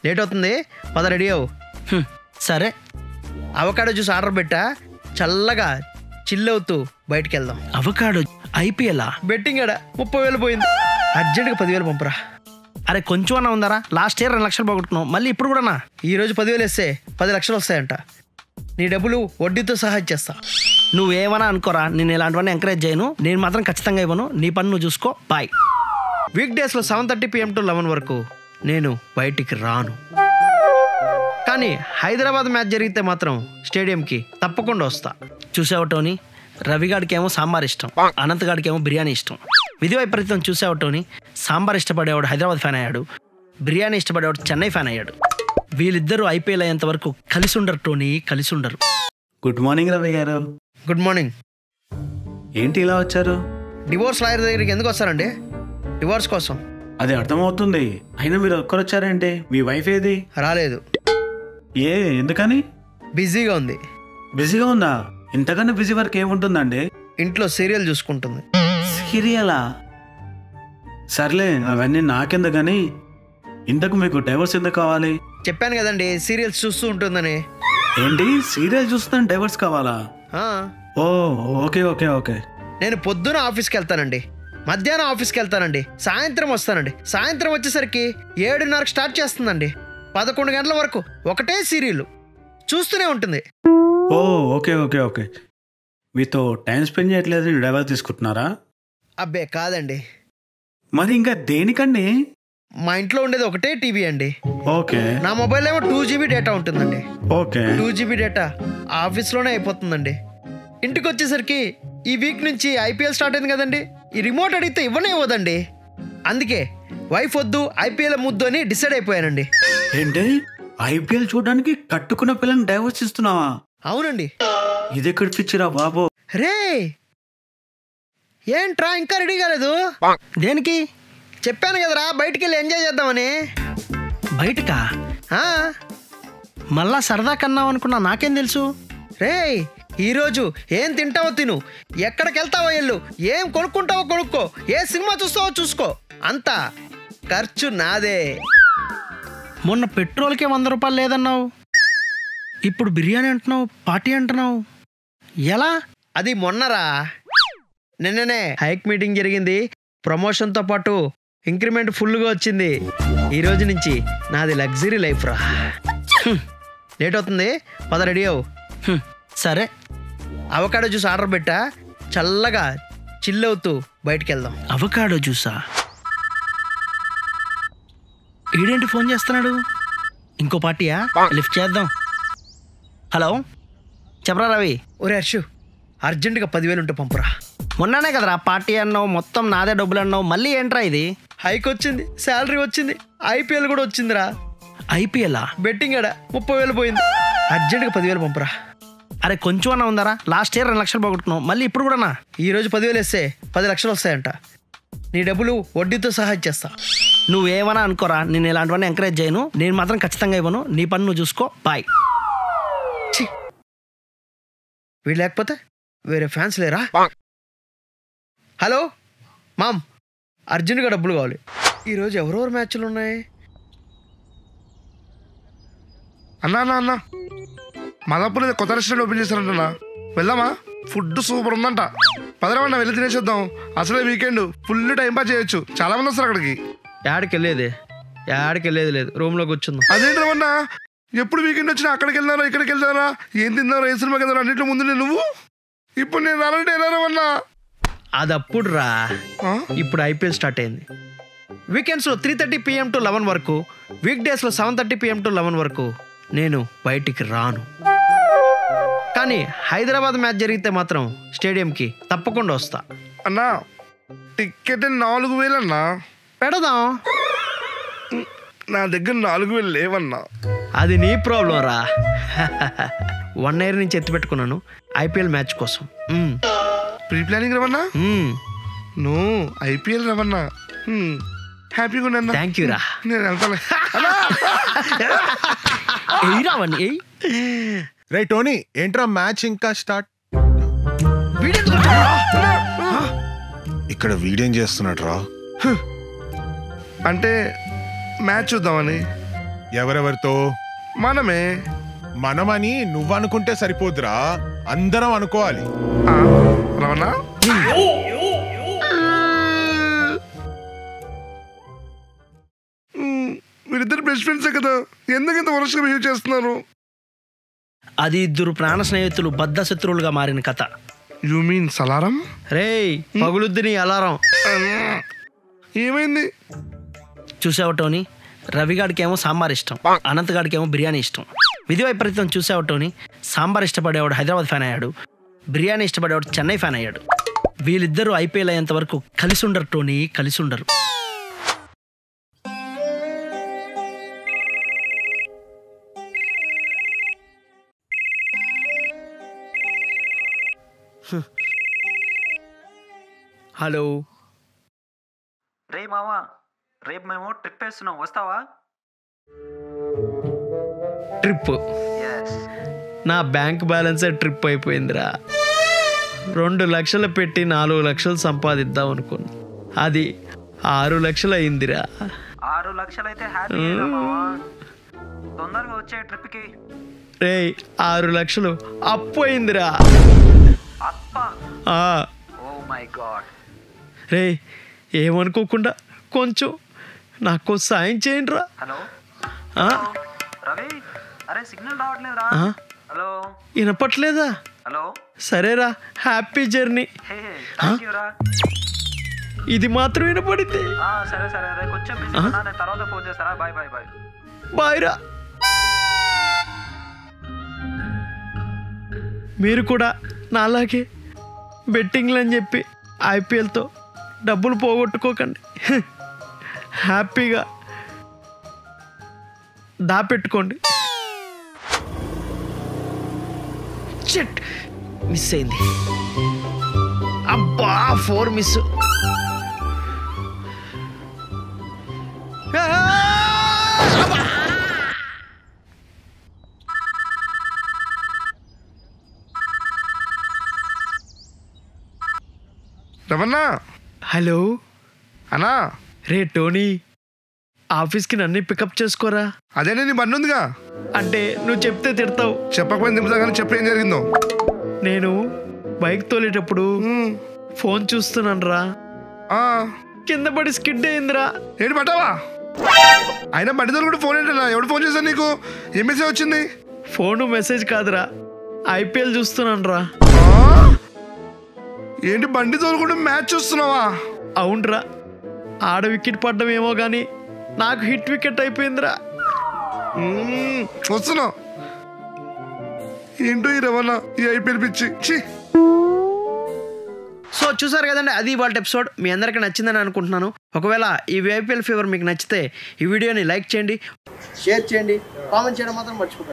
Late అవుతుంది, పద ready అవు. సరే. అవకాడో జ్యూస్ ఆర్డర్ పెట్టా, చల్లగా చిల్ అవుతూ బయటికి వెళ్దాం. అవకాడో ఐపీఎల్ బెట్టింగ్ ఆడ 30,000 పోయింది. అర్జెంట్గా 10,000 పంపురా. అరే కొంచెం అన్నా ఉందారా? లాస్ట్ ఇయర్ 2 లక్షలు పోగొట్టుకున్నావు, మళ్ళీ ఇప్పుడు కూడానా? ఈరోజు 10,000 వేస్తే 10 లక్షలు వస్తాయంట. నీ డబ్బులు వడ్డీతో సహా ఇచ్చేస్తా. నువ్వేమన్నా అనుకోరా, నేను ఇలాంటివన్నీ ఎంకరేజ్ చేయను. నేను మాత్రం ఖచ్చితంగా ఇవ్వను. నీ పని నువ్వు చూసుకో. బాయ్. వీక్ డేస్లో 7:30 PM to 11 వరకు నేను బయటికి రాను. కానీ హైదరాబాద్ మ్యాచ్ జరిగితే మాత్రం స్టేడియంకి తప్పకుండా వస్తా. చూసావు టోనీ, రవిగాడికేమో సాంబార్ ఇష్టం, అనంతగాడికేమో బిర్యానీ ఇష్టం. విధి వైపరీత్యం చూసావు టోనీ, సాంబార్ ఇష్టపడేవాడు హైదరాబాద్ ఫ్యాన్ అయ్యాడు, బిర్యానీ ఇష్టపడేవాడు చెన్నై ఫ్యాన్ అయ్యాడు. వీళ్ళిద్దరూ ఐపీఎల్ అయ్యేంత వరకు కలిసి ఉండరు టోనీ, కలిసి ఉండరు. గుడ్ మార్నింగ్ రవి గారు. Good morning. ఏంటి ఇలా వచ్చారు? డివోర్స్ లాయర్ దగ్గరికి ఎందుకు వస్తారండి? డివోర్స్ కోసం. అది అర్థమవుతుంది, అయినా మీరు ఒక్కరు వచ్చారంటే మీ వైఫ్ ఏది? రాలేదు. ఎందుకని? బిజీగా ఉంది. బిజీగా ఉందా? ఇంతకన్నా బిజీ వర్క్ ఏముంటుందండి? ఇంట్లో సీరియల్ చూసుకుంటుంది. సీరియలా? సర్లే, అవన్నీ నాకెందుకని. ఇంతకు మీకు డైవర్స్ ఎందుకు కావాలి? చెప్పాను కదండి, సీరియల్స్ చూస్తూ ఉంటుందని. ఏంటి, సీరియల్ చూస్తాను డైవర్స్ కావాలా? ఓ ఓకే ఓకే ఓకే. నేను పొద్దున ఆఫీస్కి వెళ్తానండి, మధ్యాహ్నం ఆఫీస్కి వెళ్తానండి, సాయంత్రం వస్తానండి. సాయంత్రం వచ్చేసరికి 7:30 స్టార్ట్ చేస్తుందండి. 11 గంటల వరకు ఒకటే సీరియల్ చూస్తూనే ఉంటుంది. ఓ ఓకే ఓకే ఓకే. మీతో టైం స్పెండ్ చేయట్లేదు, డైవర్స్ తీసుకుంటున్నారా? అబ్బే కాదండి. మరి ఇంకా దేనికండి? మా ఇంట్లో ఉండేది ఒకటే టీవీ అండి. ఓకే. నా మొబైల్ ఏమో 2 GB డేటా ఉంటుందండి. ఓకే. 2 GB డేటా ఆఫీస్లోనే అయిపోతుందండి. ఇంటికి వచ్చేసరికి ఈ వీక్ నుంచి ఐపీఎల్ స్టార్ట్ అయింది కదండి, ఈ రిమోట్ అడిగితే ఇవ్వనే ఇవ్వదండి. అందుకే వైఫ్ వద్దు, ఐపీఎల్ ముద్దు అని డిసైడ్ అయిపోయానండి. ఏంటి, ఐపీఎల్ చూడడానికి కట్టుకున్న పిల్లని డైవర్స్ ఇస్తున్నావా? అవునండి. ఇది ఎక్కడ పిచ్చిరా బాబు? రే ఏంట్రా ఇంకా రెడీ కాలేదు? దేనికి? చెప్పాను కదరా బయటికి వెళ్ళి ఎంజాయ్ చేద్దామని. బయటకా? మళ్ళా సరదా కన్నావు అనుకున్నా, నాకేం తెలుసు? రే ఈరోజు ఏం తింటావో తిను, ఎక్కడికి వెళ్తావో వెళ్ళు, ఏం కొనుక్కుంటావో కొనుక్కో, ఏ సినిమా చూస్తావో చూసుకో, అంతా ఖర్చు నాదే. మొన్న పెట్రోల్కే 100 రూపాయలు లేదన్నావు, ఇప్పుడు బిర్యానీ అంటున్నావు, పార్టీ అంటున్నావు. ఎలా? అది మొన్నరా. నిన్ననే హైక్ మీటింగ్ జరిగింది, ప్రమోషన్తో పాటు ఇంక్రిమెంట్ ఫుల్గా వచ్చింది. ఈరోజు నుంచి నాది లగ్జరీ లైఫ్ రా. లేట్ అవుతుంది, పద రెడీ అవు. సరే. అవకాడో జ్యూస్ ఆర్డర్ పెట్టా, చల్లగా చిల్ అవుతూ బయటికి వెళ్దాం. అవకాడో జ్యూసా? ఈడేంటి ఫోన్ చేస్తున్నాడు? ఇంకో పార్టీయా? లిఫ్ట్ చేద్దాం. హలో, చెప్పరా రవి. ఒరే హర్షు, అర్జెంటుగా 10,000 ఉంటే పంపురా. మొన్ననే కదరా పార్టీ అన్నావు, మొత్తం నాదే డబ్బులు అన్నావు, మళ్ళీ ఏంట్రా ఇది? హైక్ వచ్చింది, శాలరీ వచ్చింది, ఐపీఎల్ కూడా వచ్చిందిరా. ఐపీఎల్ బెట్టింగ్ ఆడ 30,000 పోయింది. అర్జెంటుగా 10,000 పంపురా. అరే కొంచెం అన్నా ఉందారా? లాస్ట్ ఇయర్ 2 లక్షలు పోగొట్టుకున్నావు, మళ్ళీ ఇప్పుడు కూడానా? ఈరోజు 10,000 వేస్తే 10 లక్షలు వస్తాయంట. నీ డబ్బులు వడ్డీతో సహా ఇచ్చేస్తా. నువ్వేమన్నా అనుకోరా, నేను ఇలాంటివన్నీ ఎంకరేజ్ చేయను. నేను మాత్రం ఖచ్చితంగా ఇవ్వను. నీ పని నువ్వు చూసుకో. బాయ్. వీడు లేకపోతే వేరే ఫ్యాన్స్ లేరా? హలో మామ్, అర్జెంటుగా డబ్బులు కావాలి. ఈరోజు ఎవరెవరు మ్యాచ్లు ఉన్నాయి? అన్నా మాదాపూర్ కొత్త రెస్టారెంట్ ఓపెన్ చేస్తారంటన్నా, వెళ్దామా? ఫుడ్ సూపర్ ఉందంట. పదరామన్నా వెళ్ళి తినేసేద్దాం. అసలే వీకెండ్, ఫుల్ టైం పాస్ చేయొచ్చు, చాలా మంది వస్తారు అక్కడికి. యాడికి వెళ్ళేది లేదు, రూమ్లో కూర్చుందాం. అదేంటన్నా, ఎప్పుడు వీకెండ్ వచ్చినా అక్కడికి వెళ్ళారా, ఇక్కడికి వెళ్తారా, ఏం తిన్నారా, ఏ సినిమాకి వెళ్తారా, అన్నింటిలో ముందు నువ్వు. ఇప్పుడు నేను రానంటే వెళ్ళారమన్నా. అది అప్పుడు రా, ఇప్పుడు ఐపీఎల్ స్టార్ట్ అయింది. వీకెండ్స్లో 3:30 PM to 11 వరకు, వీక్ డేస్లో 7:30 PM to 11 వరకు నేను బయటికి రాను. కానీ హైదరాబాద్ మ్యాచ్ జరిగితే మాత్రం స్టేడియంకి తప్పకుండా వస్తా. అన్నా టికెట్ 4,000 అన్నా. పెడదాం. నా దగ్గర 4,000 లేవన్నా. అది నీ ప్రాబ్లం రా. 1 year నుంచి ఎత్తి పెట్టుకున్నాను ఐపీఎల్ మ్యాచ్ కోసం. ప్రీ ప్లానింగ్ రవన్నా? నో, ఐపీఎల్ రవన్నా. హ్యాపీగా ఉన్నా. థ్యాంక్ యూ రా. నేను వెళ్తాను. రే టోనీ, ఏంట్రా మ్యాచ్ ఇంకా స్టార్ట్? ఇక్కడ వీడియం చేస్తున్నాడు రా. అంటే మ్యాచ్ చూద్దామని. ఎవరెవరితో? మనమే. మనమని నువ్వనుకుంటే సరిపోదురా, అందరం అనుకోవాలి. రమణ వీరిద్దరు బెస్ట్ ఫ్రెండ్సే కదా, ఎందుకు ఇంత వరుసగా బిహేవ్ చేస్తున్నారు? అది ఇద్దరు ప్రాణ స్నేహితులు బద్ధ శత్రువులుగా మారిన కథ. యు మీన్ సలారం? రేయ్ పగులుద్ది నీ అలారం. ఏమైంది? చూసావు టోనీ, రవిగాడికేమో సాంబార్ ఇష్టం, అనంతగాడికేమో బిర్యానీ ఇష్టం. విధి వైపరీత్యం చూసావు టోనీ, సాంబార్ ఇష్టపడేవాడు హైదరాబాద్ ఫ్యాన్ అయ్యాడు, బిర్యానీ ఇష్టపడేవాడు చెన్నై ఫ్యాన్ అయ్యాడు. వీళ్ళిద్దరూ ఐపీఎల్ అయ్యేంత వరకు కలిసి ఉండరు టోనీ, కలిసి ఉండరు. హలో రే మావా, రేపు మేము ట్రిప్ వేస్తున్నాం, వస్తావా? ట్రిప్? నా బ్యాంక్ బ్యాలెన్సే ట్రిప్ అయిపోయిందిరా. 2 లక్షలు పెట్టి 4 లక్షలు సంపాదిద్దాం అనుకున్నా, అది 6 లక్షలు అయిందిరా. 6 లక్షలు అయితే హ్యాపీ మావా, తొందరగా వచ్చే ట్రిప్కి. రేయ్ 6 లక్షలు అప్పు అయిందిరా. అప్ప, ఆ, ఓ మై గాడ్. రే ఏమనుకోకుండా కొంచెం నాకు సాయం చేయండి రా. హలో ఆ? రవి, అరే సిగ్నల్ రావట్లేదురా. ఆ? హలో వినపట్లేదా? హలో, సరేరా, happy journey. Hey thank you రా. ఇది మాత్రం వినపడింది. సరే సరే, రే కొంచెం బిజీ ఉన్నా, నేను తర్వాత ఫోన్ చేస్తారా. Bye bye bye. బాయ్ రా. మీరు కూడా నాలాగే బెట్టింగ్లు అని చెప్పి ఐపీఎల్తో డబ్బులు పోగొట్టుకోకండి. హ్యాపీగా దాపెట్టుకోండి. షిట్, మిస్ అయింది. అబ్బా 4 మిస్. రమణ. హలో అన్నా. రే టోనీ, ఆఫీస్కి నన్ను పికప్ చేసుకోరా. అదే నీ బండి ఉందిగా. అంటే నువ్వు చెప్తే తిడతావు. చెప్పకపోయింది దింపుతా, కానీ చెప్పేం జరిగిందో. నేను బైక్ తోలేటప్పుడు ఫోన్ చూస్తున్నాను రా, కింద పడి స్కిడ్ అయిందిరా. ఏంటి పట్టావా? అయినా బండి తోలు కూడా ఫోన్ ఏంటన్నా? ఎవడు ఫోన్ చేశాను నీకు? ఏం మెసేజ్ వచ్చింది? ఫోన్ మెసేజ్ కాదురా, ఐపీఎల్ చూస్తున్నాను రా. ఏంటి బండి తోలుకుంటూ మ్యాచ్ చూస్తున్నావా? అవునరా, ఆడ వికెట్ పడ్డం ఏమో కానీ నాకు హిట్ వికెట్ అయిపోయిందిరా. వస్తున్నావు ఏంటో ఈ రవాణా, ఈ ఐపీఎల్ పిచ్చి. సో చూసారు కదండి, అది ఇవాళ ఎపిసోడ్. మీ అందరికీ నచ్చిందని అనుకుంటున్నాను. ఒకవేళ ఈ ఐపీఎల్ ఫీవర్ మీకు నచ్చితే ఈ వీడియోని లైక్ చేయండి, షేర్ చేయండి, కామెంట్ చేయడం మాత్రం మర్చిపోకండి.